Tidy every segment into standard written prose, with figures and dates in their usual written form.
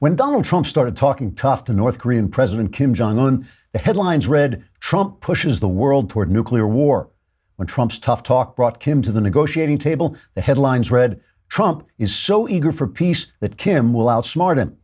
When Donald Trump started talking tough to North Korean President Kim Jong-un, the headlines read, "Trump pushes the world toward nuclear war." When Trump's tough talk brought Kim to the negotiating table, the headlines read, "Trump is so eager for peace that Kim will outsmart him."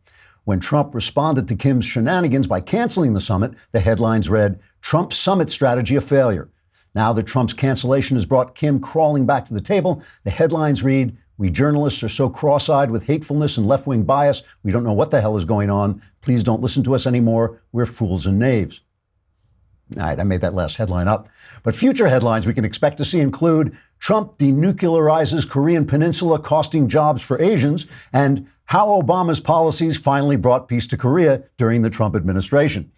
When Trump responded to Kim's shenanigans by canceling the summit, the headlines read, "Trump's summit strategy a failure." Now that Trump's cancellation has brought Kim crawling back to the table, the headlines read, "We journalists are so cross-eyed with hatefulness and left-wing bias, we don't know what the hell is going on. Please don't listen to us anymore. We're fools and knaves." All right, I made that last headline up. But future headlines we can expect to see include Trump denuclearizes Korean peninsula, costing jobs for Asians, and how Obama's policies finally brought peace to Korea during the Trump administration.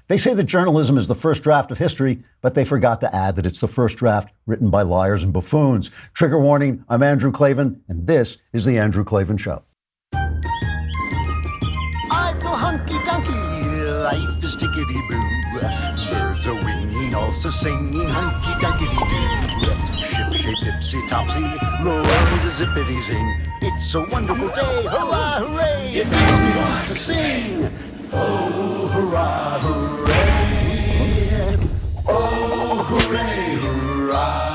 They say that journalism is the first draft of history, but they forgot to add that it's the first draft written by liars and buffoons. Trigger warning, I'm Andrew Klavan, and this is The Andrew Klavan Show. I feel hunky-dunky, life is tickety-boo. Birds are winging, also singing hunky-dunky-doo. Ship-shaped, tipsy-topsy, the world is zippity-zing. It's a wonderful day, hurrah, hooray! It makes me want to sing. Oh, hurrah, hooray! Oh, hooray, hurrah!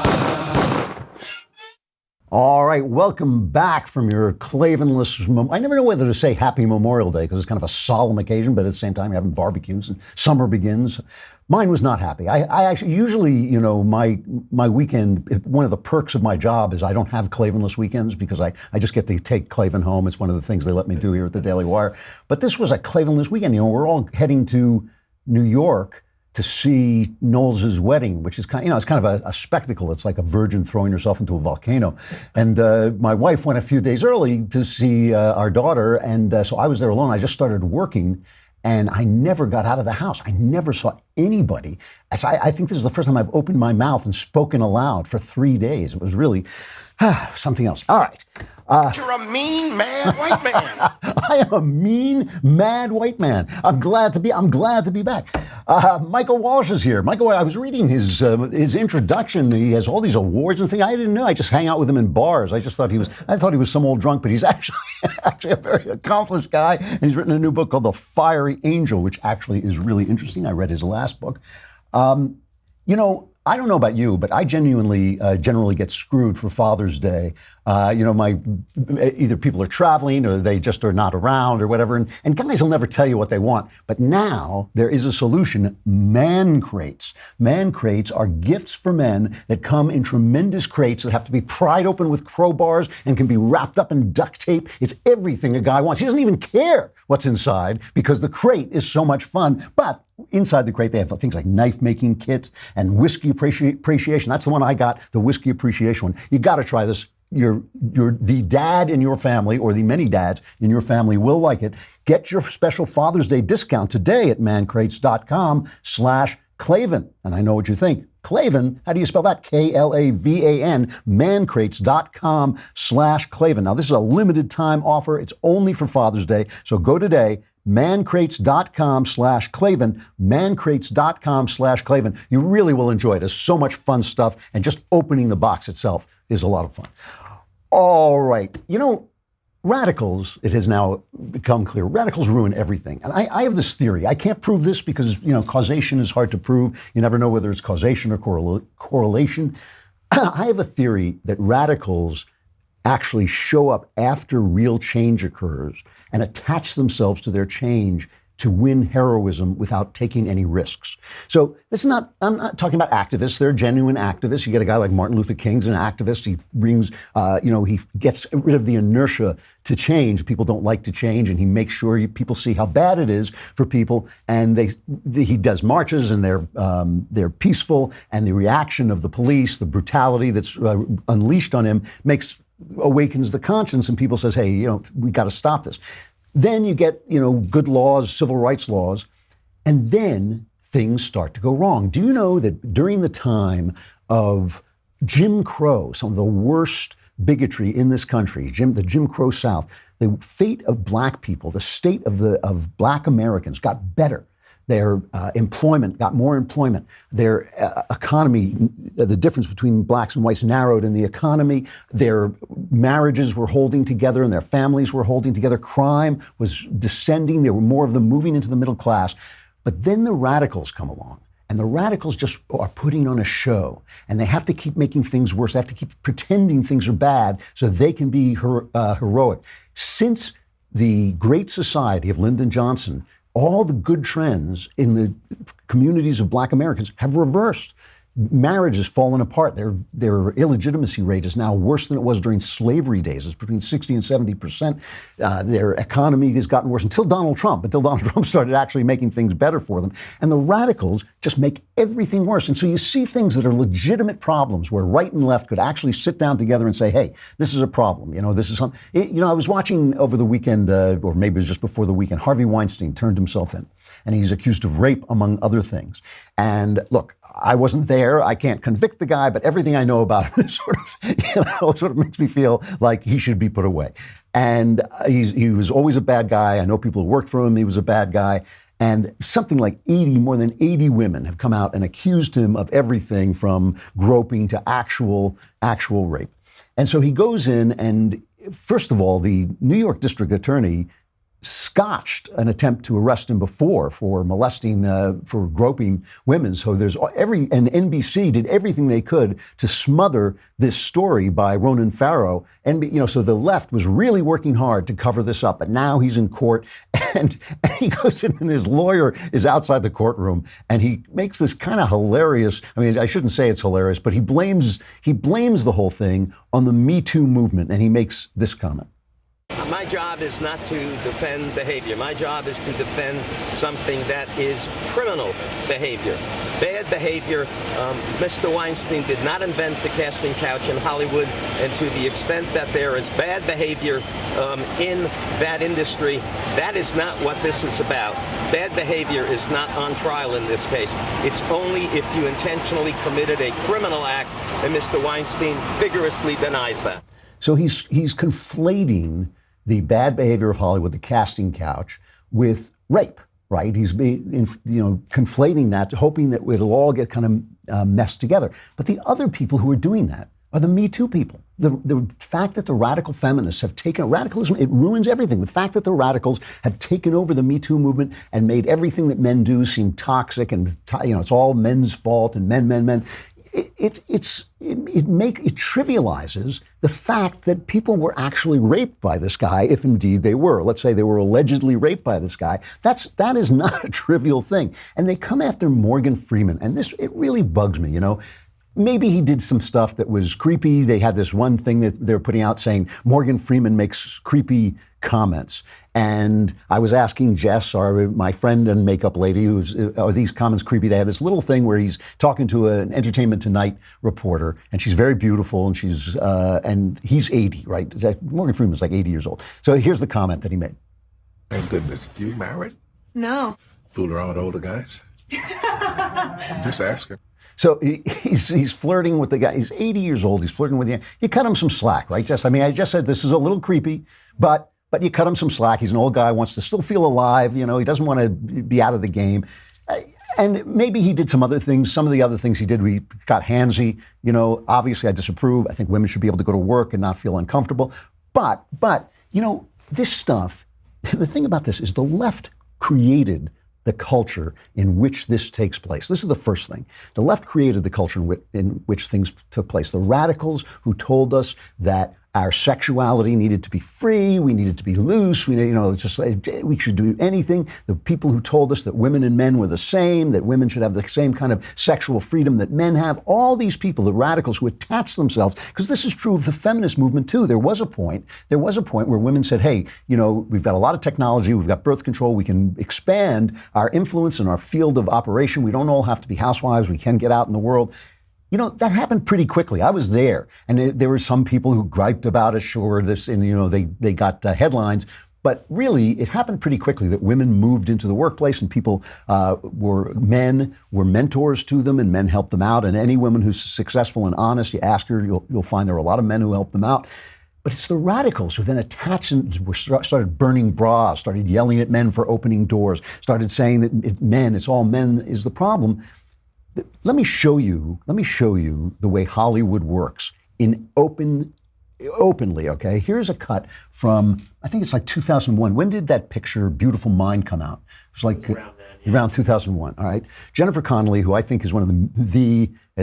All right, welcome back from your Klavanless. I never know whether to say Happy Memorial Day because it's kind of a solemn occasion, but at the same time, you're having barbecues and summer begins. Mine was not happy. I actually, usually, my weekend, one of the perks of my job is I don't have Klavanless weekends because I just get to take Klavan home. It's one of the things they let me do here at the Daily Wire. But this was a Klavanless weekend. We're all heading to New York to see Knowles' wedding, which is it's kind of a spectacle. It's like a virgin throwing herself into a volcano. And my wife went a few days early to see our daughter, and so I was there alone. I just started working, and I never got out of the house. I never saw anybody. I think this is the first time I've opened my mouth and spoken aloud for 3 days. It was really something else. All right. You're a mean, mad white man. I am a mean, mad white man. I'm glad to be back. Michael Walsh is here. Michael, I was reading his introduction. He has all these awards and things. I didn't know. I just hang out with him in bars. I thought he was some old drunk, but he's actually a very accomplished guy. And he's written a new book called The Fiery Angel, which actually is really interesting. I read his last book. I don't know about you, but I generally get screwed for Father's Day. Either people are traveling or they just are not around or whatever. And guys will never tell you what they want. But now there is a solution, man crates. Man crates are gifts for men that come in tremendous crates that have to be pried open with crowbars and can be wrapped up in duct tape. It's everything a guy wants. He doesn't even care what's inside because the crate is so much fun. But inside the crate, they have things like knife-making kits and whiskey appreciation. That's the one I got, the whiskey appreciation one. You got to try this. The dad in your family, or the many dads in your family, will like it. Get your special Father's Day discount today at mancrates.com/Klavan. And I know what you think. Klavan, how do you spell that? Klavan, mancrates.com/Klavan. Now, this is a limited time offer. It's only for Father's Day. So go today, mancrates.com/Klavan, mancrates.com/Klavan. You really will enjoy it. There's so much fun stuff, and just opening the box itself is a lot of fun. All right. Radicals, it has now become clear, radicals ruin everything. And I have this theory. I can't prove this because, causation is hard to prove. You never know whether it's causation or correlation. I have a theory that radicals actually show up after real change occurs and attach themselves to their change to win heroism without taking any risks. So I'm not talking about activists. They're genuine activists. You get a guy like Martin Luther King's an activist. He brings, he gets rid of the inertia to change. People don't like to change, and he makes sure people see how bad it is for people. And he does marches, and they're peaceful. And the reaction of the police, the brutality that's unleashed on him, awakens the conscience, and people says, hey, we got to stop this. Then you get, good laws, civil rights laws, and then things start to go wrong. Do you know that during the time of Jim Crow, some of the worst bigotry in this country, the Jim Crow South, the fate of black people, the state of black Americans got better Their employment got more employment. Their economy, the difference between blacks and whites narrowed in the economy. Their marriages were holding together and their families were holding together. Crime was descending. There were more of them moving into the middle class. But then the radicals come along. And the radicals just are putting on a show. And they have to keep making things worse. They have to keep pretending things are bad so they can be heroic. Since the Great Society of Lyndon Johnson, all the good trends in the communities of black Americans have reversed. Marriage has fallen apart. Their illegitimacy rate is now worse than it was during slavery days. It's between 60 and 70%. Their economy has gotten worse until Donald Trump started actually making things better for them. And the radicals just make everything worse. And so you see things that are legitimate problems where right and left could actually sit down together and say, hey, this is a problem. This is something. I was watching over the weekend, or maybe it was just before the weekend, Harvey Weinstein turned himself in. And he's accused of rape, among other things. And look, I wasn't there. I can't convict the guy, but everything I know about him is sort of makes me feel like he should be put away. And he was always a bad guy. I know people who worked for him. He was a bad guy. And something like more than 80 women have come out and accused him of everything from groping to actual rape. And so he goes in and, first of all, the New York District Attorney scotched an attempt to arrest him before for molesting, for groping women. So and NBC did everything they could to smother this story by Ronan Farrow. And, so the left was really working hard to cover this up. But now he's in court and he goes in and his lawyer is outside the courtroom and he makes this kind of hilarious, I shouldn't say it's hilarious, but he blames the whole thing on the Me Too movement. And he makes this comment. My job is not to defend behavior. My job is to defend something that is criminal behavior. Bad behavior. Mr. Weinstein did not invent the casting couch in Hollywood, and to the extent that there is bad behavior in that industry, that is not what this is about. Bad behavior is not on trial in this case. It's only if you intentionally committed a criminal act, and Mr. Weinstein vigorously denies that. So he's conflating the bad behavior of Hollywood, the casting couch, with rape, right? He's conflating that, hoping that it'll all get kind of meshed together. But the other people who are doing that are the Me Too people. The fact that the radical feminists have taken radicalism, it ruins everything. The fact that the radicals have taken over the Me Too movement and made everything that men do seem toxic and it's all men's fault and men. It trivializes the fact that people were actually raped by this guy, if indeed they were. Let's say they were allegedly raped by this guy. That is not a trivial thing. And they come after Morgan Freeman, and it really bugs me. Maybe he did some stuff that was creepy. They had this one thing that they're putting out saying Morgan Freeman makes creepy comments. And I was asking Jess, my friend and makeup lady, are these comments creepy? They had this little thing where he's talking to an Entertainment Tonight reporter, and she's very beautiful, and and he's 80, right? Morgan Freeman's like 80 years old. So here's the comment that he made. Thank goodness. You married? No. Fool around with older guys? Just ask him. So he's flirting with the guy. He's 80 years old. He's flirting with you. You cut him some slack, right, Jess? I just said this is a little creepy, but you cut him some slack. He's an old guy, wants to still feel alive. He doesn't want to be out of the game. And maybe he did some other things. Some of the other things he did, we got handsy. Obviously I disapprove. I think women should be able to go to work and not feel uncomfortable. But this stuff, the thing about this is the left created the culture in which this takes place. This is the first thing. The left created the culture in which things took place. The radicals who told us that our sexuality needed to be free, we needed to be loose, we should do anything. The people who told us that women and men were the same, that women should have the same kind of sexual freedom that men have. All these people, the radicals who attached themselves, because this is true of the feminist movement too. There was a point where women said, hey, we've got a lot of technology, we've got birth control, we can expand our influence and our field of operation. We don't all have to be housewives, we can get out in the world. That happened pretty quickly. I was there, and there were some people who griped about it. Sure, they got headlines, but really, it happened pretty quickly that women moved into the workplace, and men were mentors to them, and men helped them out. And any woman who's successful and honest, you ask her, you'll find there are a lot of men who helped them out. But it's the radicals who then attached and started burning bras, started yelling at men for opening doors, started saying that it's all men is the problem. Let me show you the way Hollywood works openly, okay? Here's a cut from, I think it's like 2001. When did that picture, Beautiful Mind, come out? It was like around 2001, all right? Jennifer Connelly, who I think is one of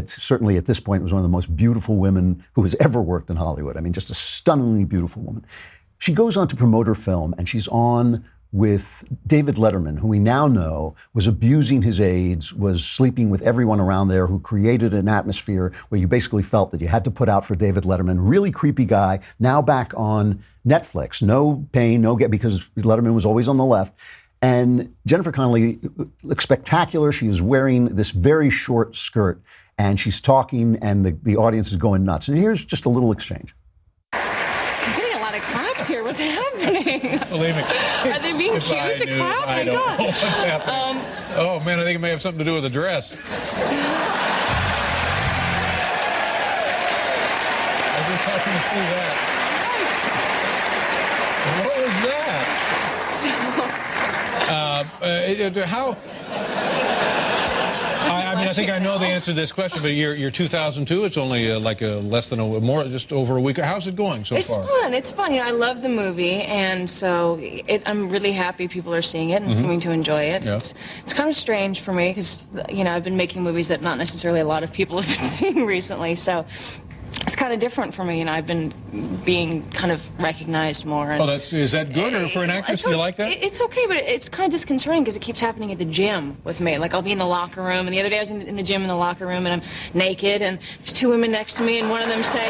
certainly at this point was one of the most beautiful women who has ever worked in Hollywood. I mean, just a stunningly beautiful woman. She goes on to promote her film, and she's on with David Letterman, who we now know was abusing his aides, was sleeping with everyone around there, who created an atmosphere where you basically felt that you had to put out for David Letterman. Really creepy guy, now back on Netflix. No pain, no gain, because Letterman was always on the left. And Jennifer Connelly looks spectacular. She is wearing this very short skirt, and she's talking, and the audience is going nuts. And here's just a little exchange. I'm getting a lot of claps here. What's happening? Believe me. Are they being cute to clap? I My don't God. know what's happening. Oh, man, I think it may have something to do with the dress. I just happened to see that. What was that? How? I mean, I think I know the answer to this question, but you're 2002. It's only just over a week. How's it going so far? It's fun. You know, I love the movie, and so I'm really happy people are seeing it and seeming to enjoy it. Yeah. It's kind of strange for me because, you know, I've been making movies that not necessarily a lot of people have been seeing recently, so it's kind of different for me, and I've been being kind of recognized more. And Is that good, or for an actress, do you like that? It's okay, but it's kind of disconcerting because it keeps happening at the gym with me. Like, I'll be in the locker room, and the other day I was in the gym in the locker room, and I'm naked, and there's two women next to me, and one of them say...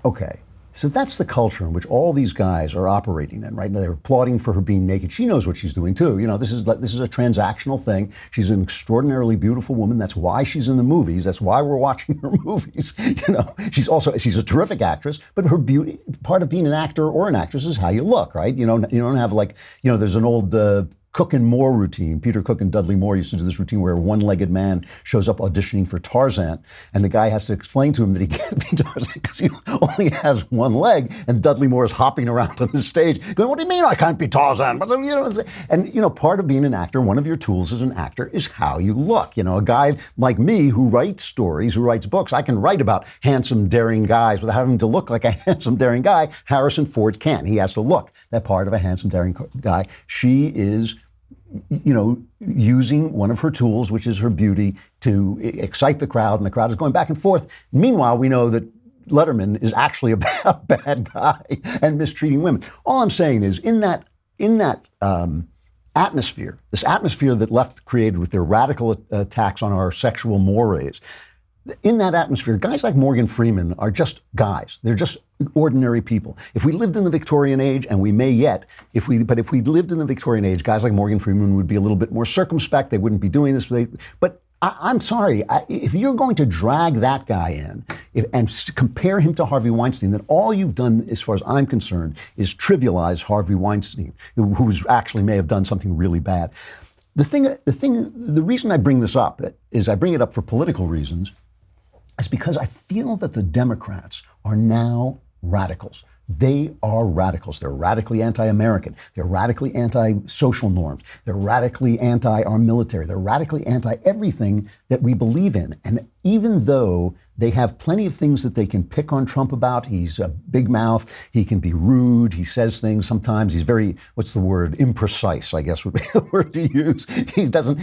Okay. So that's the culture in which all these guys are operating in, right? Now they're applauding for her being naked. She knows what she's doing too. You know, this is a transactional thing. She's an extraordinarily beautiful woman. That's why she's in the movies. That's why we're watching her movies. You know, she's a terrific actress, but her beauty, part of being an actor or an actress is how you look, right? You know, you don't have there's an old Cook and Moore routine. Peter Cook and Dudley Moore used to do this routine where a one-legged man shows up auditioning for Tarzan, and the guy has to explain to him that he can't be Tarzan because he only has one leg, and Dudley Moore is hopping around on the stage going, "What do you mean I can't be Tarzan?" And, you know, part of being an actor, one of your tools as an actor is how you look. You know, a guy like me who writes stories, who writes books, I can write about handsome, daring guys without having to look like a handsome, daring guy. Harrison Ford can't. He has to look that part of a handsome, daring guy. She is, you know, using one of her tools, which is her beauty, to excite the crowd, and the crowd is going back and forth. Meanwhile, we know that Letterman is actually a bad guy and mistreating women. All I'm saying is, in that atmosphere, this atmosphere that left created with their radical attacks on our sexual mores, in that atmosphere, guys like Morgan Freeman are just guys. They're just ordinary people. If we lived in the Victorian age, and we may yet, if we lived in the Victorian age, guys like Morgan Freeman would be a little bit more circumspect. They wouldn't be doing this. But I'm sorry, if you're going to drag that guy in and compare him to Harvey Weinstein, then all you've done, as far as I'm concerned, is trivialize Harvey Weinstein, who actually may have done something really bad. The reason I bring this up is I bring it up for political reasons. Is because I feel that the Democrats are now radicals. They are radicals. They're radically anti-American. They're radically anti-social norms. They're radically anti our military. They're radically anti-everything that we believe in. And even though they have plenty of things that they can pick on Trump about, he's a big mouth, he can be rude, he says things sometimes, he's very, what's the word, imprecise, I guess would be the word to use. He doesn't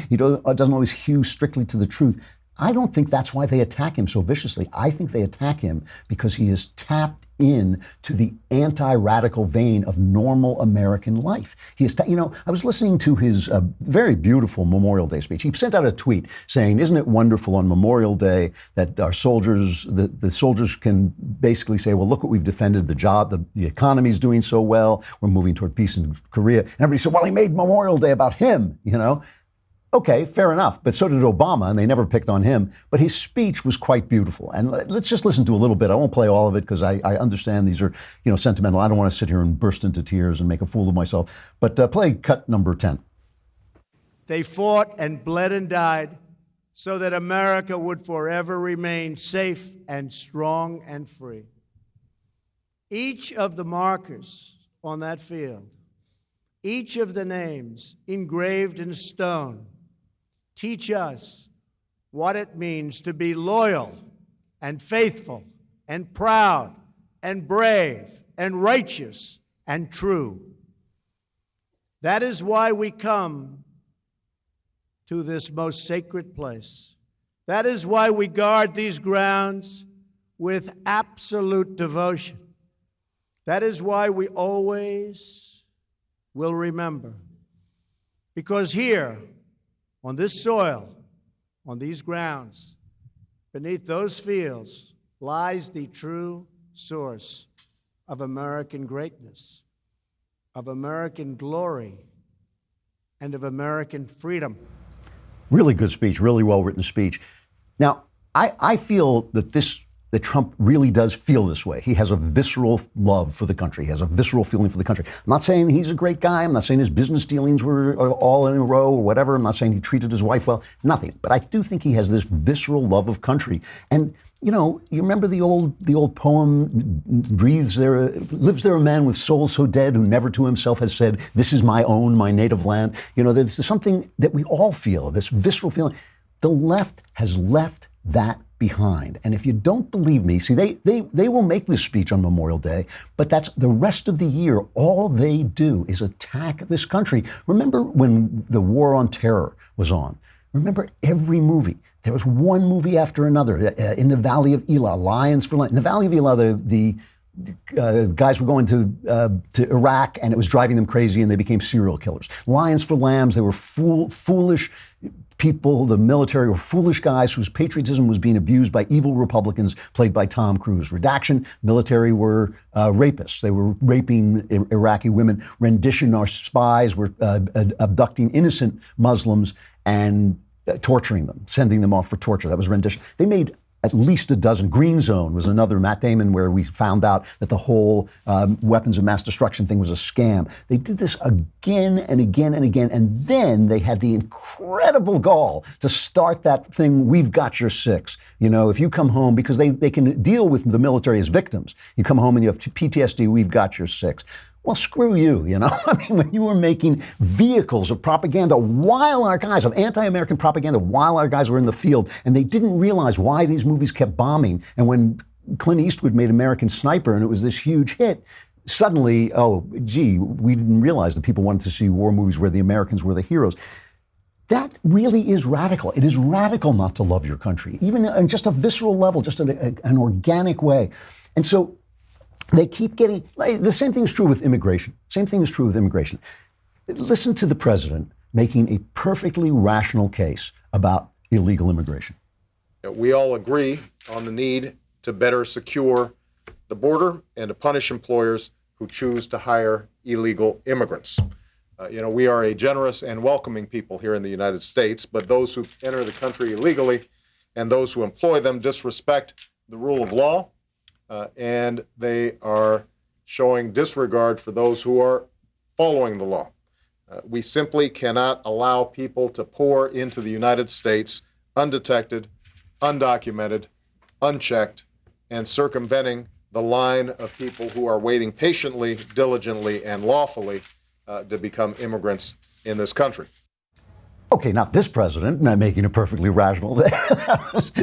always hew strictly to the truth. I don't think that's why they attack him so viciously. I think they attack him because he is tapped in to the anti-radical vein of normal American life. He is, I was listening to his very beautiful Memorial Day speech. He sent out a tweet saying, "Isn't it wonderful on Memorial Day that our soldiers, the soldiers can basically say, well, look what we've defended, the economy's doing so well, we're moving toward peace in Korea." And everybody said, well, he made Memorial Day about him, you know. Okay, fair enough. But so did Obama, and they never picked on him. But his speech was quite beautiful. And let's just listen to a little bit. I won't play all of it because I understand these are, sentimental. I don't want to sit here and burst into tears and make a fool of myself. But play cut number 10. They fought and bled and died so that America would forever remain safe and strong and free. Each of the markers on that field, each of the names engraved in stone, teach us what it means to be loyal and faithful and proud and brave and righteous and true. That is why we come to this most sacred place. That is why we guard these grounds with absolute devotion. That is why we always will remember. Because here, on this soil, on these grounds, beneath those fields, lies the true source of American greatness, of American glory, and of American freedom. Really good speech, really well-written speech. Now, I feel that that Trump really does feel this way. He has a visceral love for the country. He has a visceral feeling for the country. I'm not saying he's a great guy. I'm not saying his business dealings were all in a row or whatever. I'm not saying he treated his wife well. Nothing. But I do think he has this visceral love of country. And, you know, you remember the old poem, lives there a man with soul so dead who never to himself has said, this is my own, my native land. You know, there's something that we all feel, this visceral feeling. The left has left that behind. And if you don't believe me, see, they will make this speech on Memorial Day, but that's the rest of the year. All they do is attack this country. Remember when the War on Terror was on? Remember every movie. There was one movie after another. In the Valley of Elah, Lions for Lions. In the Valley of Elah, the guys were going to Iraq, and it was driving them crazy, and they became serial killers. Lions for Lambs, they were foolish people. The military were foolish guys whose patriotism was being abused by evil Republicans played by Tom Cruise. Redaction, military were rapists. They were raping Iraqi women. Rendition, our spies were abducting innocent Muslims and torturing them, sending them off for torture. That was rendition. They made at least a dozen. Green Zone was another, Matt Damon, where we found out that the whole weapons of mass destruction thing was a scam. They did this again and again and again, and then they had the incredible gall to start that thing, we've got your six. You know, if you come home, because they can deal with the military as victims. You come home and you have PTSD, we've got your six. Well, screw you, you know. I mean, when you were making vehicles of propaganda while our guys, of anti-American propaganda while our guys were in the field, and they didn't realize why these movies kept bombing. And when Clint Eastwood made American Sniper and it was this huge hit, suddenly, oh, gee, we didn't realize that people wanted to see war movies where the Americans were the heroes. That really is radical. It is radical not to love your country, even on just a visceral level, just an organic way. And so they keep getting, the same thing is true with immigration. Same thing is true with immigration. Listen to the president making a perfectly rational case about illegal immigration. We all agree on the need to better secure the border and to punish employers who choose to hire illegal immigrants. We are a generous and welcoming people here in the United States, but those who enter the country illegally and those who employ them disrespect the rule of law. And they are showing disregard for those who are following the law. We simply cannot allow people to pour into the United States undetected, undocumented, unchecked, and circumventing the line of people who are waiting patiently, diligently, and lawfully to become immigrants in this country. Okay, not this president, not making it perfectly rational.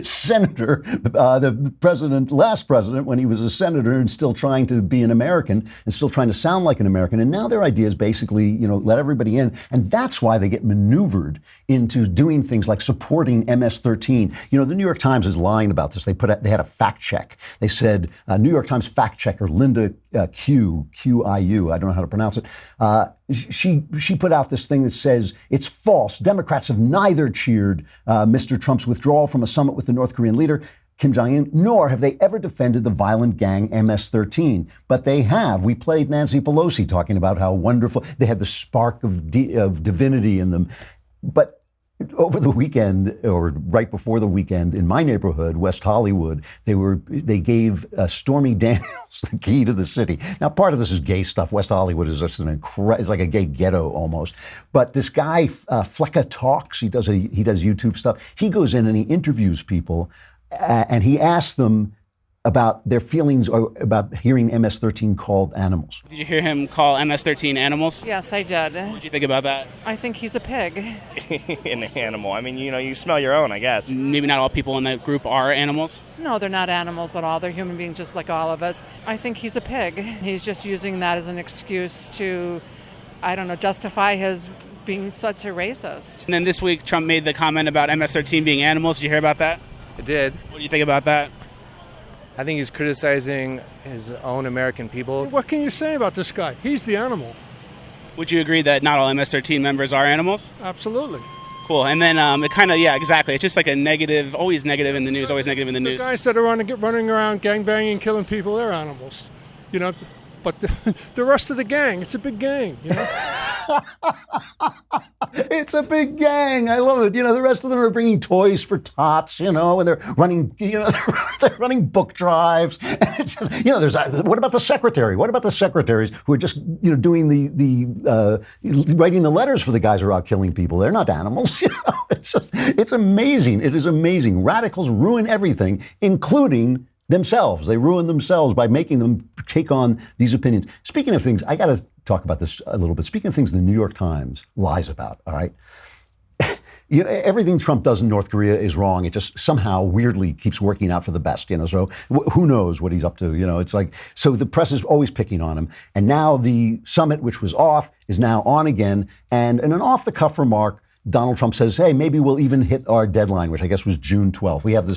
Senator, the last president, when he was a senator and still trying to be an American and still trying to sound like an American. And now their idea is basically, let everybody in. And that's why they get maneuvered into doing things like supporting MS13. The New York Times is lying about this. They had a fact check. They said, New York Times fact checker Linda Qiu, I don't know how to pronounce it. She put out this thing that says it's false. Democrats have neither cheered Mr. Trump's withdrawal from a summit with the North Korean leader, Kim Jong-un, nor have they ever defended the violent gang MS-13. But they have. We played Nancy Pelosi talking about how wonderful. They had the spark of divinity in them. But over the weekend, or right before the weekend, in my neighborhood, West Hollywood, they gave Stormy Daniels the key to the city. Now, part of this is gay stuff. West Hollywood is just it's like a gay ghetto almost. But this guy, Flecka Talks, he does YouTube stuff. He goes in and he interviews people, and he asks them about their feelings about hearing MS-13 called animals. Did you hear him call MS-13 animals? Yes, I did. What did you think about that? I think he's a pig. An animal. I mean, you smell your own, I guess. Maybe not all people in that group are animals? No, they're not animals at all. They're human beings just like all of us. I think he's a pig. He's just using that as an excuse to, I don't know, justify his being such a racist. And then this week, Trump made the comment about MS-13 being animals. Did you hear about that? I did. What do you think about that? I think he's criticizing his own American people. What can you say about this guy? He's the animal. Would you agree that not all MS-13 members are animals? Absolutely. Cool. And then it kind of, yeah, exactly. It's just like a negative, always negative in the news, always negative in the news. The guys that are running around gangbanging, killing people, they're animals. But the rest of the gang, it's a big gang, It's a big gang. I love it. The rest of them are bringing toys for tots, and they're running, they're running book drives. And it's just, what about the secretary? What about the secretaries who are just, doing the writing the letters for the guys who are out killing people? They're not animals. It's amazing. It is amazing. Radicals ruin everything, including themselves. They ruin themselves by making them take on these opinions. Speaking of things, I got to talk about this a little bit. Speaking of things the New York Times lies about, all right? Everything Trump does in North Korea is wrong. It just somehow weirdly keeps working out for the best, so who knows what he's up to, it's like, so the press is always picking on him. And now the summit, which was off, is now on again. And in an off-the-cuff remark, Donald Trump says, hey, maybe we'll even hit our deadline, which I guess was June 12th. We have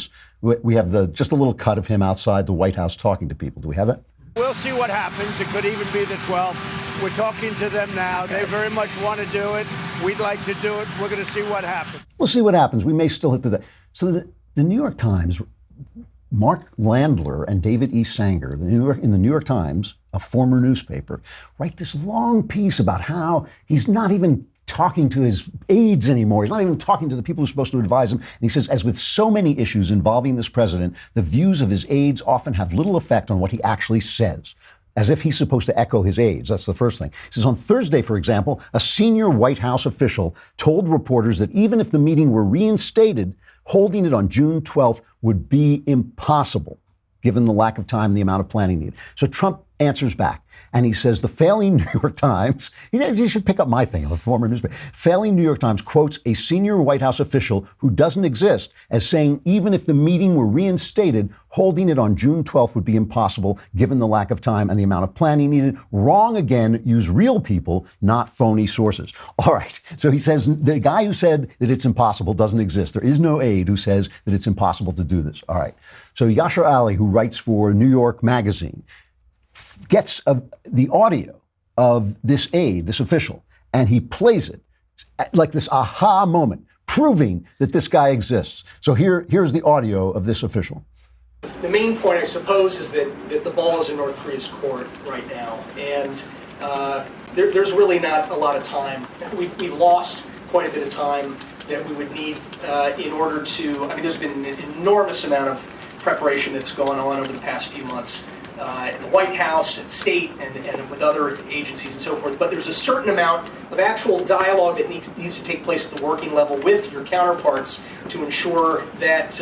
just a little cut of him outside the White House talking to people. Do we have that? We'll see what happens. It could even be the 12th. We're talking to them now. They very much want to do it. We'd like to do it. We're going to see what happens. We'll see what happens. We may still hit the... So the New York Times, Mark Landler and David E. Sanger, in the New York Times, a former newspaper, write this long piece about how he's not even talking to his aides anymore. He's not even talking to the people who are supposed to advise him. And he says, as with so many issues involving this president, the views of his aides often have little effect on what he actually says, as if he's supposed to echo his aides. That's the first thing. He says, on Thursday, for example, a senior White House official told reporters that even if the meeting were reinstated, holding it on June 12th would be impossible, given the lack of time and the amount of planning needed. So Trump answers back. And he says the failing New York Times, you should pick up my thing, I'm a former newspaper. Failing New York Times quotes a senior White House official who doesn't exist as saying even if the meeting were reinstated, holding it on June 12th would be impossible given the lack of time and the amount of planning needed. Wrong again, use real people, not phony sources. All right, so he says the guy who said that it's impossible doesn't exist. There is no aide who says that it's impossible to do this. All right, so Yashar Ali, who writes for New York Magazine, gets the audio of this aide, this official, and he plays it like this aha moment, proving that this guy exists. So here's the audio of this official. The main point, I suppose, is that the ball is in North Korea's court right now, and there's really not a lot of time. We've lost quite a bit of time that we would need in order to, there's been an enormous amount of preparation that's gone on over the past few months. At the White House, at state, and with other agencies and so forth. But there's a certain amount of actual dialogue that needs to take place at the working level with your counterparts to ensure that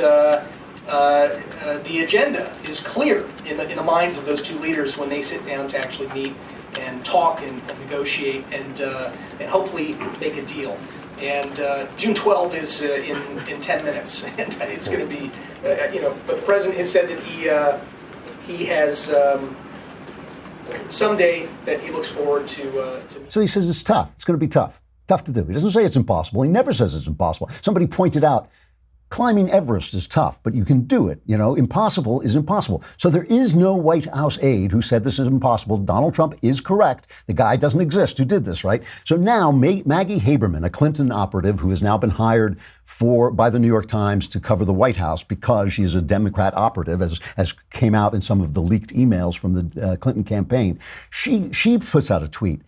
the agenda is clear in the minds of those two leaders when they sit down to actually meet and talk and negotiate and hopefully make a deal. And June 12th is in 10 minutes, and it's going to be, but the president has said that he has someday that he looks forward to. So he says it's tough. It's going to be tough. Tough to do. He doesn't say it's impossible. He never says it's impossible. Somebody pointed out, climbing Everest is tough, but you can do it. Impossible is impossible. So there is no White House aide who said this is impossible. Donald Trump is correct. The guy doesn't exist who did this, right? So now Maggie Haberman, a Clinton operative who has now been hired by the New York Times to cover the White House because she is a Democrat operative, as came out in some of the leaked emails from the Clinton campaign. She puts out a tweet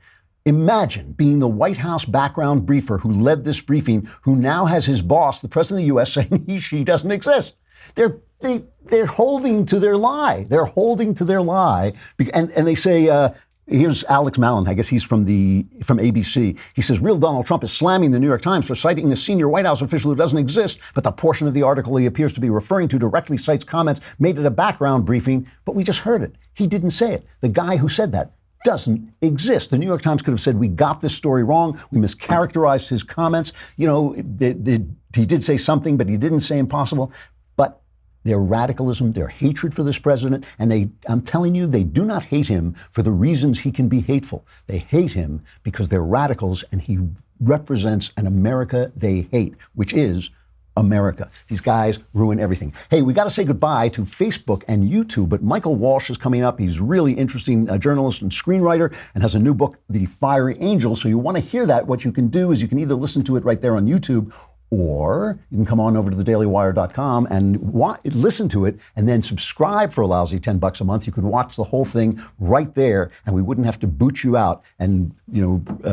Imagine being the White House background briefer who led this briefing, who now has his boss, the president of the U.S., saying she doesn't exist. They're holding to their lie. They're holding to their lie. And they say, here's Alex Malin. I guess he's from ABC. He says, real Donald Trump is slamming the New York Times for citing a senior White House official who doesn't exist, but the portion of the article he appears to be referring to directly cites comments made at a background briefing, but we just heard it. He didn't say it. The guy who said that doesn't exist. The New York Times could have said, we got this story wrong. We mischaracterized his comments. You know, he did say something, but he didn't say impossible. But their radicalism, their hatred for this president, and I'm telling you, they do not hate him for the reasons he can be hateful. They hate him because they're radicals and he represents an America they hate, which is America. These guys ruin everything. Hey, we got to say goodbye to Facebook and YouTube, but Michael Walsh is coming up. He's really interesting journalist and screenwriter and has a new book, The Fiery Angel. So you want to hear that, what you can do is you can either listen to it right there on YouTube, or you can come on over to thedailywire.com and listen to it and then subscribe for a lousy $10 a month. You could watch the whole thing right there and we wouldn't have to boot you out and,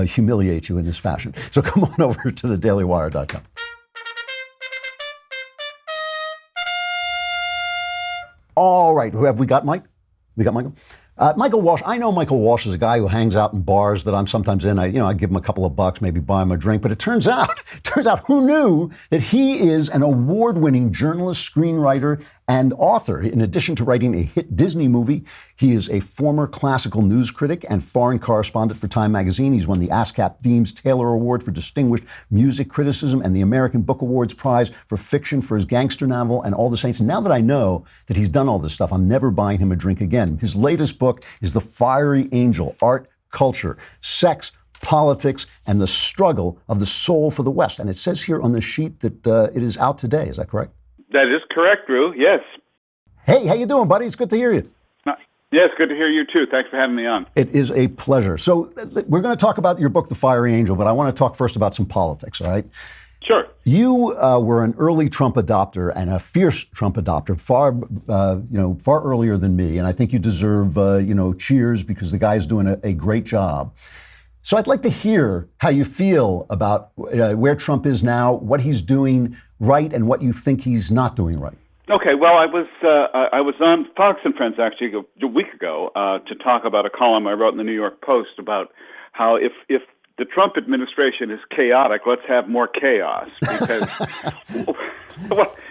humiliate you in this fashion. So come on over to thedailywire.com. All right, who have we got, Mike? We got Michael? Michael Walsh. I know Michael Walsh is a guy who hangs out in bars that I'm sometimes in. I give him a couple of bucks, maybe buy him a drink. But it turns out, who knew that he is an award-winning journalist, screenwriter, and author. In addition to writing a hit Disney movie, he is a former classical news critic and foreign correspondent for Time magazine. He's won the ASCAP Deems Taylor Award for Distinguished Music Criticism and the American Book Awards Prize for Fiction for his gangster novel and All the Saints. And now that I know that he's done all this stuff, I'm never buying him a drink again. His latest book is The Fiery Angel: Art, Culture, Sex, Politics, and the Struggle of the Soul for the West. And it says here on the sheet that it is out today. Is that correct? That is correct, Drew. Yes. Hey, how you doing, buddy? It's good to hear you. Yes, good to hear you, too. Thanks for having me on. It is a pleasure. So we're going to talk about your book, The Fiery Angel, but I want to talk first about some politics, all right? Sure. You were an early Trump adopter and a fierce Trump adopter, far earlier than me. And I think you deserve, cheers because the guy's doing a great job. So I'd like to hear how you feel about where Trump is now, what he's doing right, and what you think he's not doing right. Okay. Well, I was on Fox and Friends actually a week ago to talk about a column I wrote in the New York Post about how if the Trump administration is chaotic, let's have more chaos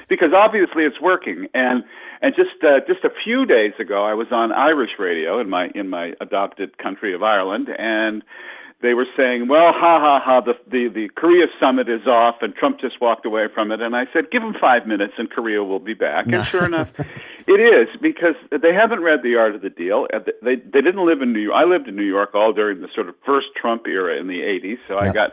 because obviously it's working. And just a few days ago, I was on Irish radio in my adopted country of Ireland, and they were saying, well, the Korea summit is off, and Trump just walked away from it. And I said, give him 5 minutes, and Korea will be back. And sure enough, it is, because they haven't read The Art of the Deal. They didn't live in New York. I lived in New York all during the sort of first Trump era in the 80s, so I got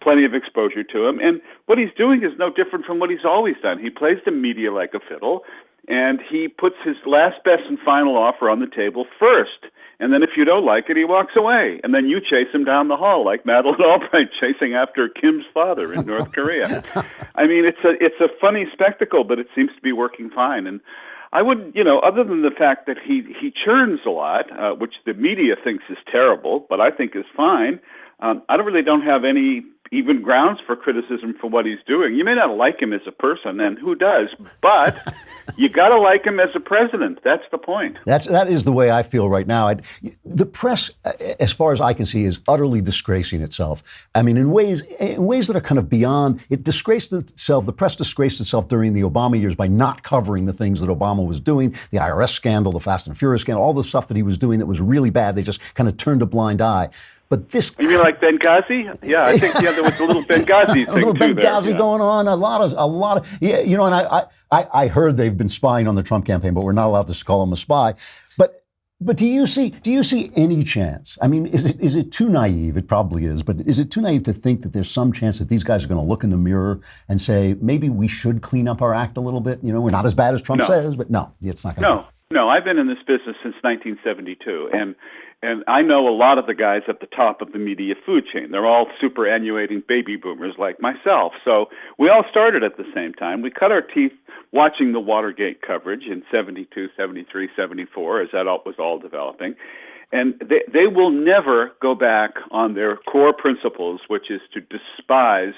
plenty of exposure to him. And what he's doing is no different from what he's always done. He plays the media like a fiddle, and he puts his last, best, and final offer on the table first. And then if you don't like it, he walks away. And then you chase him down the hall like Madeleine Albright chasing after Kim's father in North Korea. I mean, it's a funny spectacle, but it seems to be working fine. And I would, other than the fact that he churns a lot, which the media thinks is terrible, but I think is fine, I don't have any even grounds for criticism for what he's doing. You may not like him as a person, and who does, but you got to like him as a president. That's the point. That is the way I feel right now. The press, as far as I can see, is utterly disgracing itself. I mean, in ways that are kind of beyond. It disgraced itself. The press disgraced itself during the Obama years by not covering the things that Obama was doing, the IRS scandal, the Fast and Furious scandal, all the stuff that he was doing that was really bad. They just kind of turned a blind eye. But this, you mean like Benghazi? Yeah, I think there was a little Benghazi thing a little too Benghazi there. Going on. A lot of and I heard they've been spying on the Trump campaign, but we're not allowed to call him a spy. But do you see any chance? I mean, is it too naive? It probably is, but is it too naive to think that there's some chance that these guys are going to look in the mirror and say maybe we should clean up our act a little bit? We're not as bad as Trump says, but no, it's not going to. No, I've been in this business since 1972, and I know a lot of the guys at the top of the media food chain. They're all superannuating baby boomers like myself. So we all started at the same time. We cut our teeth watching the Watergate coverage in 72, 73, 74, as that was all developing. And they will never go back on their core principles, which is to despise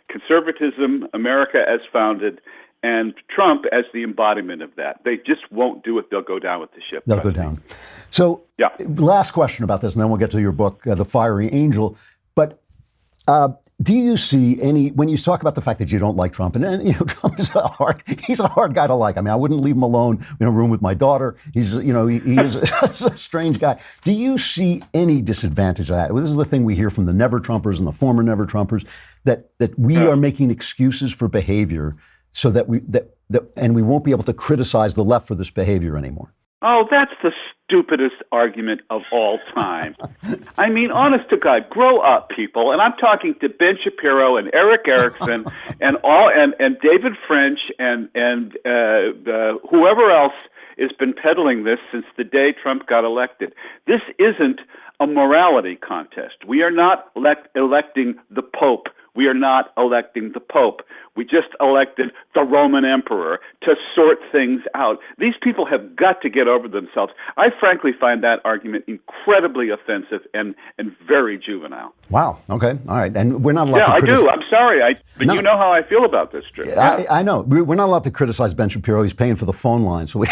conservatism, America as founded, and Trump as the embodiment of that. They just won't do it. They'll go down with the ship. They'll go down. So, last question about this, and then we'll get to your book, The Fiery Angel. But do you see any, when you talk about the fact that you don't like Trump, and you know, Trump is he's a hard guy to like. I mean, I wouldn't leave him alone in a room with my daughter. He's, you know, he is a strange guy. Do you see any disadvantage of that? Well, this is the thing we hear from the never Trumpers and the former never Trumpers, that we are making excuses for behavior so that and we won't be able to criticize the left for this behavior anymore. Oh, that's the stupidest argument of all time. I mean, honest to God, grow up, people. And I'm talking to Ben Shapiro and Eric Erickson and David French and whoever else has been peddling this since the day Trump got elected. This isn't a morality contest. We are not electing the Pope. We are not electing the Pope. We just elected the Roman Emperor to sort things out. These people have got to get over themselves. I frankly find that argument incredibly offensive and very juvenile. Wow. Okay. All right. And we're not allowed to criticize. I do. I'm sorry. But you know how I feel about this, Drew. I know. We're not allowed to criticize Ben Shapiro. He's paying for the phone line. So we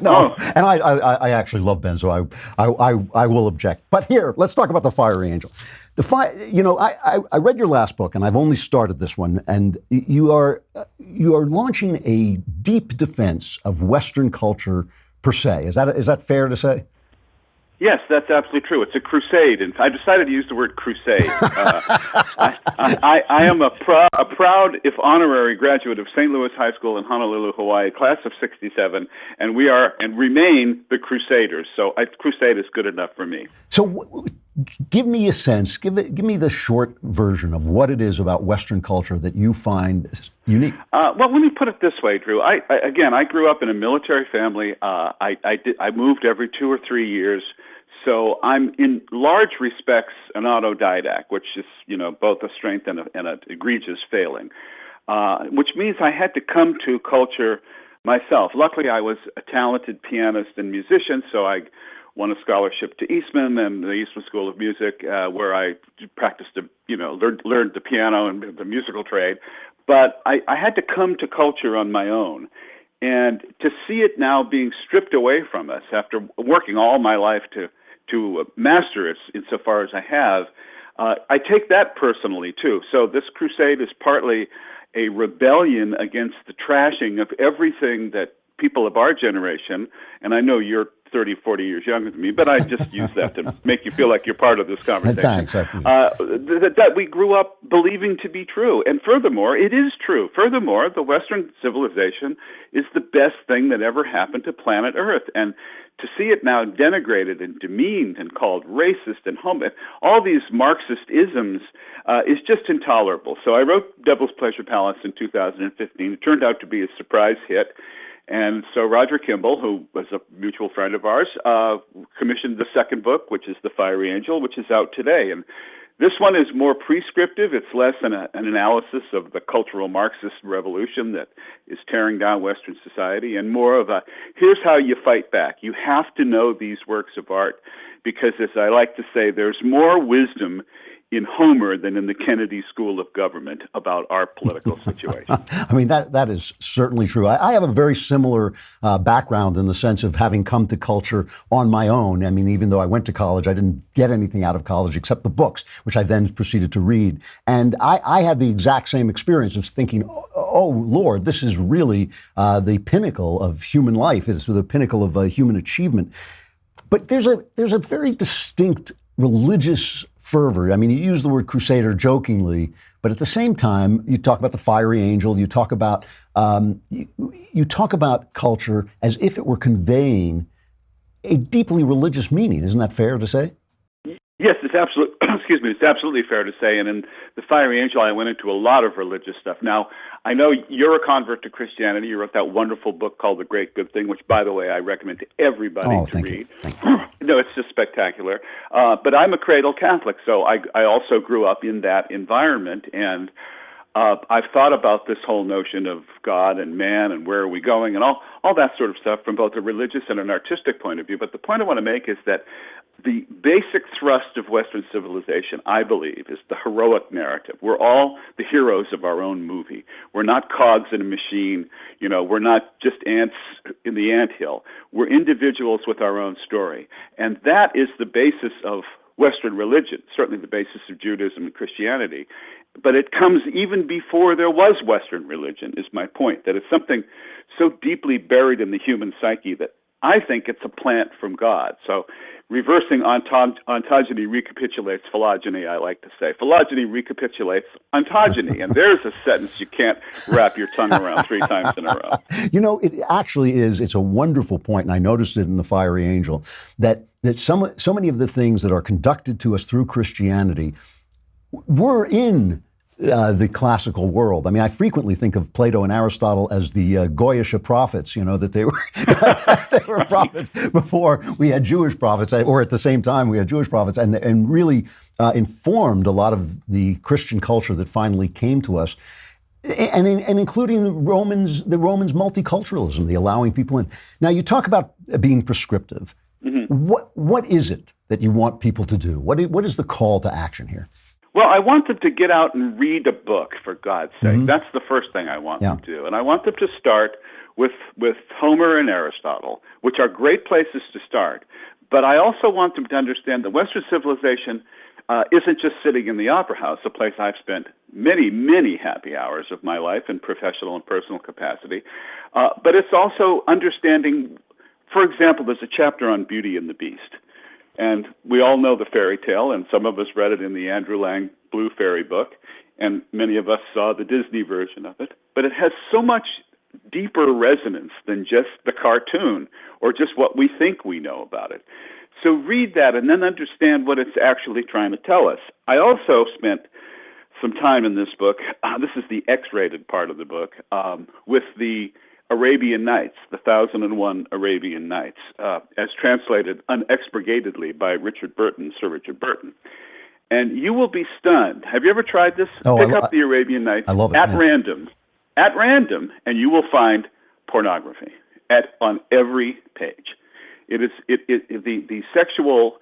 no. And I actually love Ben, so I will object. But here, let's talk about The Fiery Angel. I read your last book, and I've only started this one, and you are launching a deep defense of Western culture per se. Is that fair to say? Yes, that's absolutely true. It's a crusade, and I decided to use the word crusade. I am a proud, if honorary, graduate of St. Louis High School in Honolulu, Hawaii, class of '67, and we are and remain the Crusaders. So crusade is good enough for me. So give me a sense, give me the short version of what it is about Western culture that you find unique. Well, let me put it this way, Drew. I grew up in a military family. I moved every 2 or 3 years. So I'm in large respects an autodidact, which is, both a strength and an egregious failing, which means I had to come to culture myself. Luckily, I was a talented pianist and musician, so I won a scholarship to Eastman and the Eastman School of Music, where I practiced, learned the piano and the musical trade. But I had to come to culture on my own. And to see it now being stripped away from us after working all my life to master it insofar as I have, I take that personally too. So this crusade is partly a rebellion against the trashing of everything that people of our generation, and I know you're 30, 40 years younger than me, but I just use that to make you feel like you're part of this conversation. Thanks. That we grew up believing to be true. And furthermore, it is true. Furthermore, the Western civilization is the best thing that ever happened to planet Earth. And to see it now denigrated and demeaned and called racist and all these Marxist isms is just intolerable. So I wrote Devil's Pleasure Palace in 2015. It turned out to be a surprise hit. And so Roger Kimball, who was a mutual friend of ours, commissioned the second book, which is The Fiery Angel, which is out today. And this one is more prescriptive. It's less an analysis of the cultural Marxist revolution that is tearing down Western society, and more of here's how you fight back. You have to know these works of art because, as I like to say, there's more wisdom in Homer than in the Kennedy School of Government about our political situation. I mean, that is certainly true. I have a very similar background in the sense of having come to culture on my own. I mean, even though I went to college, I didn't get anything out of college except the books, which I then proceeded to read. And I had the exact same experience of thinking, oh Lord, this is really the pinnacle of human life. It's the pinnacle of human achievement. But there's a very distinct religious fervor. I mean, you use the word crusader jokingly, but at the same time, you talk about the fiery angel. You talk about culture as if it were conveying a deeply religious meaning. Isn't that fair to say? Yes, it's absolutely. Excuse me. It's absolutely fair to say. And in The Fiery Angel, I went into a lot of religious stuff. Now, I know you're a convert to Christianity. You wrote that wonderful book called The Great Good Thing, which, by the way, I recommend to everybody to read. Thank you. No, it's just spectacular. But I'm a cradle Catholic, so I also grew up in that environment. And I've thought about this whole notion of God and man and where are we going and all that sort of stuff from both a religious and an artistic point of view. But the point I want to make is that the basic thrust of Western civilization, I believe, is the heroic narrative. We're all the heroes of our own movie. We're not cogs in a machine. We're not just ants in the anthill. We're individuals with our own story. And that is the basis of Western religion, certainly the basis of Judaism and Christianity. But it comes even before there was Western religion, is my point, that it's something so deeply buried in the human psyche that I think it's a plant from God. So reversing ontogeny recapitulates phylogeny, I like to say. Phylogeny recapitulates ontogeny, and there's a sentence you can't wrap your tongue around 3 times in a row. It actually is. It's a wonderful point, and I noticed it in The Fiery Angel, that so many of the things that are conducted to us through Christianity were in the classical world. I mean, I frequently think of Plato and Aristotle as the Goyish prophets, that they were they were prophets before we had Jewish prophets, or at the same time we had Jewish prophets, and really informed a lot of the Christian culture that finally came to us, and including the Romans' multiculturalism, the allowing people in. Now, you talk about being prescriptive. Mm-hmm. What is it that you want people to do? What is the call to action here? Well, I want them to get out and read a book, for God's sake. Mm-hmm. That's the first thing I want them to do. And I want them to start with Homer and Aristotle, which are great places to start. But I also want them to understand that Western civilization isn't just sitting in the opera house, a place I've spent many, many happy hours of my life in professional and personal capacity. But it's also understanding, for example, there's a chapter on Beauty and the Beast. And we all know the fairy tale, and some of us read it in the Andrew Lang Blue Fairy book, and many of us saw the Disney version of it. But it has so much deeper resonance than just the cartoon or just what we think we know about it. So read that and then understand what it's actually trying to tell us. I also spent some time in this book, this is the X-rated part of the book, with the Arabian Nights, the 1001 Arabian Nights, as translated unexpurgatedly by Sir Richard Burton. And you will be stunned. Have you ever tried this? Pick up the Arabian Nights at random, and you will find pornography on every page. It is the sexual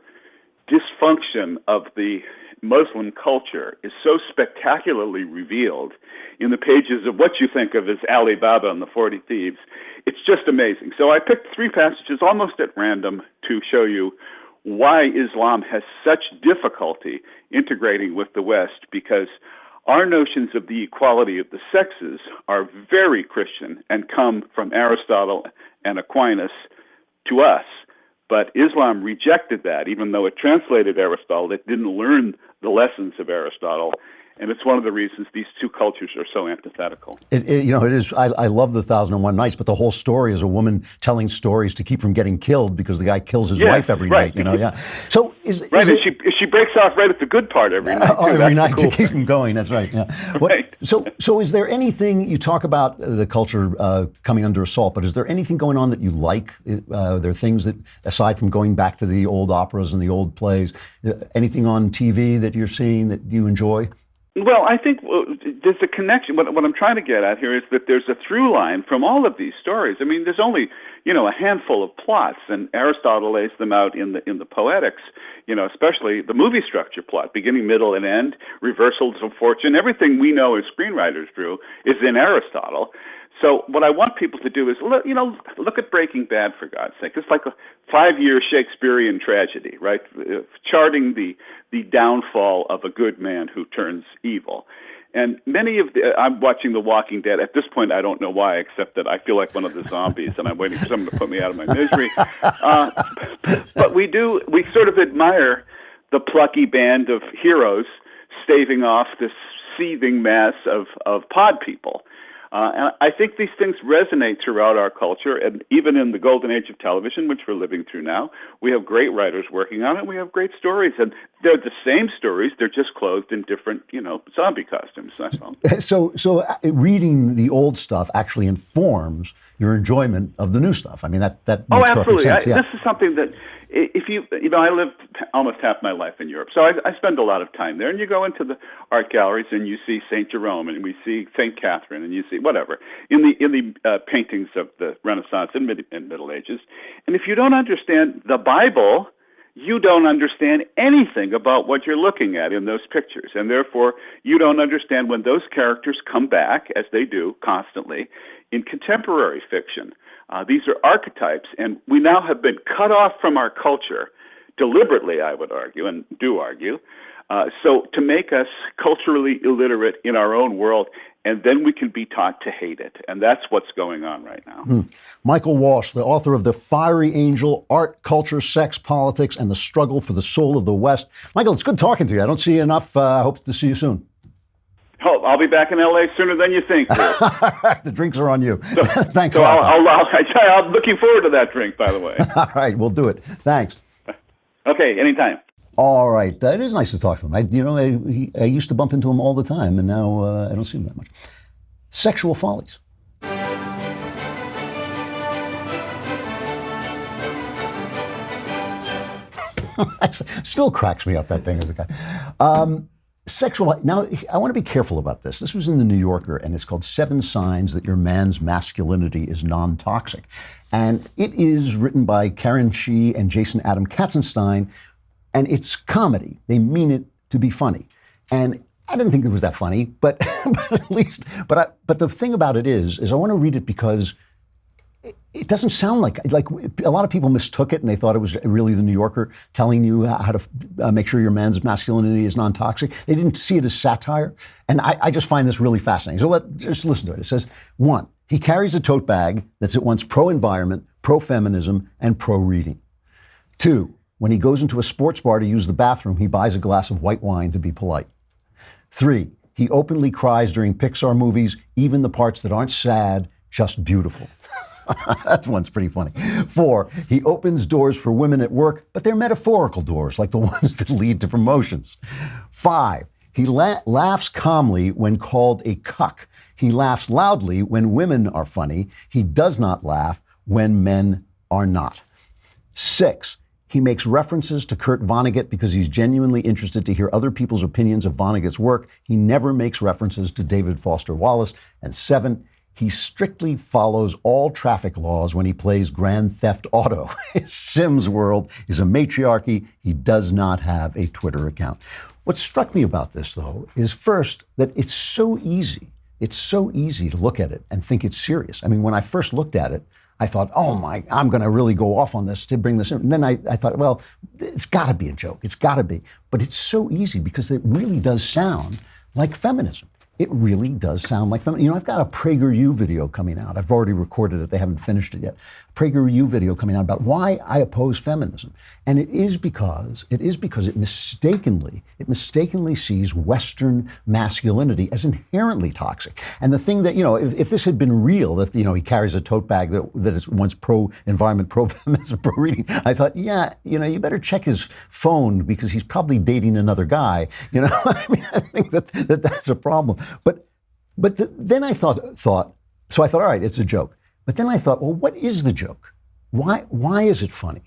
dysfunction of the Muslim culture is so spectacularly revealed in the pages of what you think of as Ali Baba and the 40 Thieves. It's just amazing. So I picked 3 passages almost at random to show you why Islam has such difficulty integrating with the West, because our notions of the equality of the sexes are very Christian and come from Aristotle and Aquinas to us. But Islam rejected that, even though it translated Aristotle. It didn't learn the lessons of Aristotle. And it's one of the reasons these two cultures are so antithetical. It is. I love the 1001 Nights, but the whole story is a woman telling stories to keep from getting killed because the guy kills his wife every night. So she breaks off right at the good part every night. Every night to keep him going. That's right. Yeah. Right. So is there anything, you talk about the culture coming under assault, but is there anything going on that you like? There are things that, aside from going back to the old operas and the old plays, anything on TV that you're seeing that you enjoy? Well, I think there's a connection. What I'm trying to get at here is that there's a through line from all of these stories. I mean, there's only, a handful of plots, and Aristotle lays them out in the Poetics, especially the movie structure plot, beginning, middle, and end, reversals of fortune. Everything we know as screenwriters, Drew, is in Aristotle. So what I want people to do is, look at Breaking Bad, for God's sake. It's like a 5-year Shakespearean tragedy, right? Charting the downfall of a good man who turns evil. And I'm watching The Walking Dead. At this point, I don't know why, except that I feel like one of the zombies, and I'm waiting for someone to put me out of my misery. But we sort of admire the plucky band of heroes staving off this seething mass of pod people. And I think these things resonate throughout our culture, and even in the golden age of television, which we're living through now, we have great writers working on it. We have great stories, and they're the same stories. They're just clothed in different, zombie costumes. That's all. So reading the old stuff actually informs your enjoyment of the new stuff. I mean, that makes perfect sense. This is something that if I lived almost half my life in Europe, so I spend a lot of time there. And you go into the art galleries and you see St. Jerome and we see St. Catherine and you see whatever in the paintings of the Renaissance and Middle Ages. And if you don't understand the Bible, you don't understand anything about what you're looking at in those pictures. And therefore, you don't understand when those characters come back, as they do constantly, in contemporary fiction. These are archetypes, and we now have been cut off from our culture, deliberately, I would argue, and do argue, so to make us culturally illiterate in our own world, and then we can be taught to hate it. And that's what's going on right now. Michael Walsh, the author of The Fiery Angel, Art, Culture, Sex, Politics, and the Struggle for the Soul of the West. Michael, it's good talking to you. I don't see you enough. I hope to see you soon. Oh, I'll be back in L.A. sooner than you think. The drinks are on you. Thanks so a lot. I'm looking forward to that drink, by the way. All right, we'll do it. Thanks. Okay, anytime. All right. It is nice to talk to him. I used to bump into him all the time, and now I don't see him that much. Sexual follies. Still cracks me up, that thing as a guy. Sexual. Now, I want to be careful about this. This was in the New Yorker, and it's called 7 Signs That Your Man's Masculinity is Non-Toxic. And it is written by Karen Shee and Jason Adam Katzenstein, and it's comedy. They mean it to be funny. And I didn't think it was that funny, but but the thing about it is I want to read it because it doesn't sound like a lot of people mistook it and they thought it was really the New Yorker telling you how to make sure your man's masculinity is non-toxic. They didn't see it as satire. And I just find this really fascinating. So just listen to it. It says, 1, he carries a tote bag that's at once pro-environment, pro-feminism, and pro-reading. 2, when he goes into a sports bar to use the bathroom, he buys a glass of white wine to be polite. 3, he openly cries during Pixar movies, even the parts that aren't sad, just beautiful. That one's pretty funny. 4, he opens doors for women at work, but they're metaphorical doors, like the ones that lead to promotions. 5, he laughs calmly when called a cuck. He laughs loudly when women are funny. He does not laugh when men are not. 6, he makes references to Kurt Vonnegut because he's genuinely interested to hear other people's opinions of Vonnegut's work. He never makes references to David Foster Wallace. And 7, he strictly follows all traffic laws when he plays Grand Theft Auto. His Sims world is a matriarchy. He does not have a Twitter account. What struck me about this, though, is first that it's so easy. It's so easy to look at it and think it's serious. I mean, when I first looked at it, I thought, I'm going to really go off on this to bring this in. And then I thought, well, it's got to be a joke. It's got to be. But it's so easy because it really does sound like feminism. It really does sound like feminism. You know, I've got a PragerU video coming out. I've already recorded it. They haven't finished it yet. PragerU video coming out about why I oppose feminism. And it is because it mistakenly sees Western masculinity as inherently toxic. And the thing that, if this had been real, that, he carries a tote bag that is once pro-environment, pro-feminism, pro-reading, I thought, you better check his phone because he's probably dating another guy. I think that's a problem. But then I thought, all right, it's a joke. But then I thought, well, what is the joke? Why is it funny?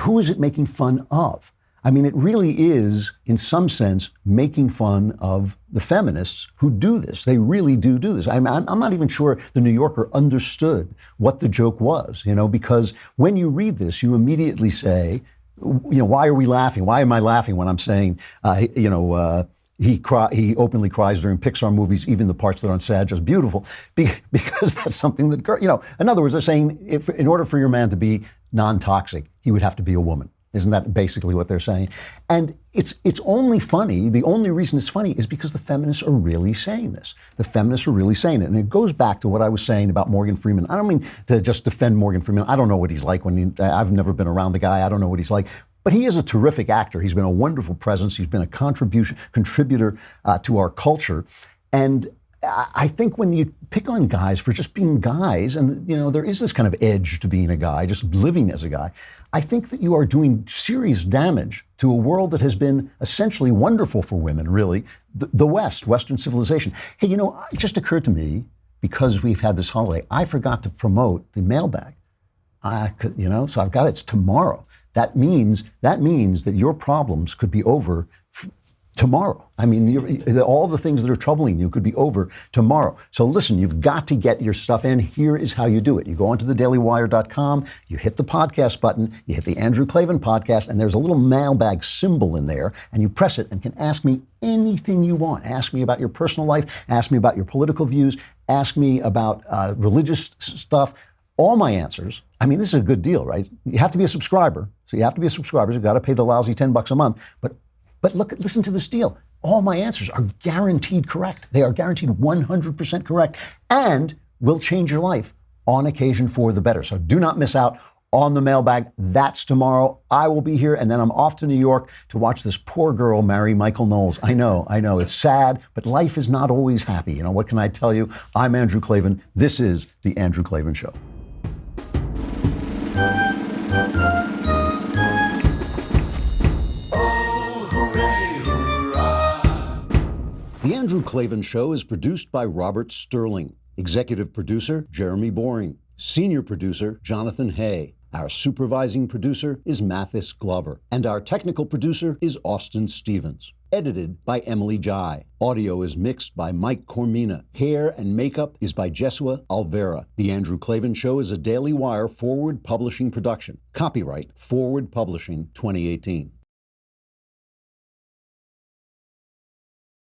Who is it making fun of? I mean, it really is, in some sense, making fun of the feminists who do this. They really do this. I'm not even sure the New Yorker understood what the joke was, because when you read this, you immediately say, why are we laughing? Why am I laughing when I'm saying, he openly cries during Pixar movies, even the parts that aren't sad, just beautiful, because that's something that, in other words, they're saying in order for your man to be non-toxic, he would have to be a woman. Isn't that basically what they're saying? And it's only funny, the only reason it's funny is because the feminists are really saying this. The feminists are really saying it. And it goes back to what I was saying about Morgan Freeman. I don't mean to just defend Morgan Freeman. I don't know what he's like I've never been around the guy. I don't know what he's like. But he is a terrific actor. He's been a wonderful presence. He's been a contributor to our culture. And I think when you pick on guys for just being guys, and there is this kind of edge to being a guy, just living as a guy, I think that you are doing serious damage to a world that has been essentially wonderful for women, really, the Western civilization. Hey, it just occurred to me, because we've had this holiday, I forgot to promote the mailbag. So I've got it's tomorrow. that means that your problems could be over tomorrow. I mean, all the things that are troubling you could be over tomorrow. So listen, you've got to get your stuff in. Here is how you do it. You go onto the dailywire.com, you hit the podcast button, you hit the Andrew Klavan podcast, and there's a little mailbag symbol in there, and you press it and can ask me anything you want. Ask me about your personal life, ask me about your political views, ask me about religious stuff. All my answers, I mean, this is a good deal, right? You have to be a subscriber. So you have to be a subscriber. You've got to pay the lousy $10 a month. But listen to this deal. All my answers are guaranteed correct. They are guaranteed 100% correct and will change your life on occasion for the better. So do not miss out on the mailbag. That's tomorrow. I will be here, and then I'm off to New York to watch this poor girl marry Michael Knowles. I know. It's sad, but life is not always happy. You know, what can I tell you? I'm Andrew Klavan. This is The Andrew Klavan Show. The Andrew Klavan Show is produced by Robert Sterling. Executive producer, Jeremy Boring. Senior producer, Jonathan Hay. Our supervising producer is Mathis Glover. And our technical producer is Austin Stevens. Edited by Emily Jai. Audio is mixed by Mike Cormina. Hair and makeup is by Jesua Alvera. The Andrew Klavan Show is a Daily Wire Forward Publishing production. Copyright Forward Publishing 2018.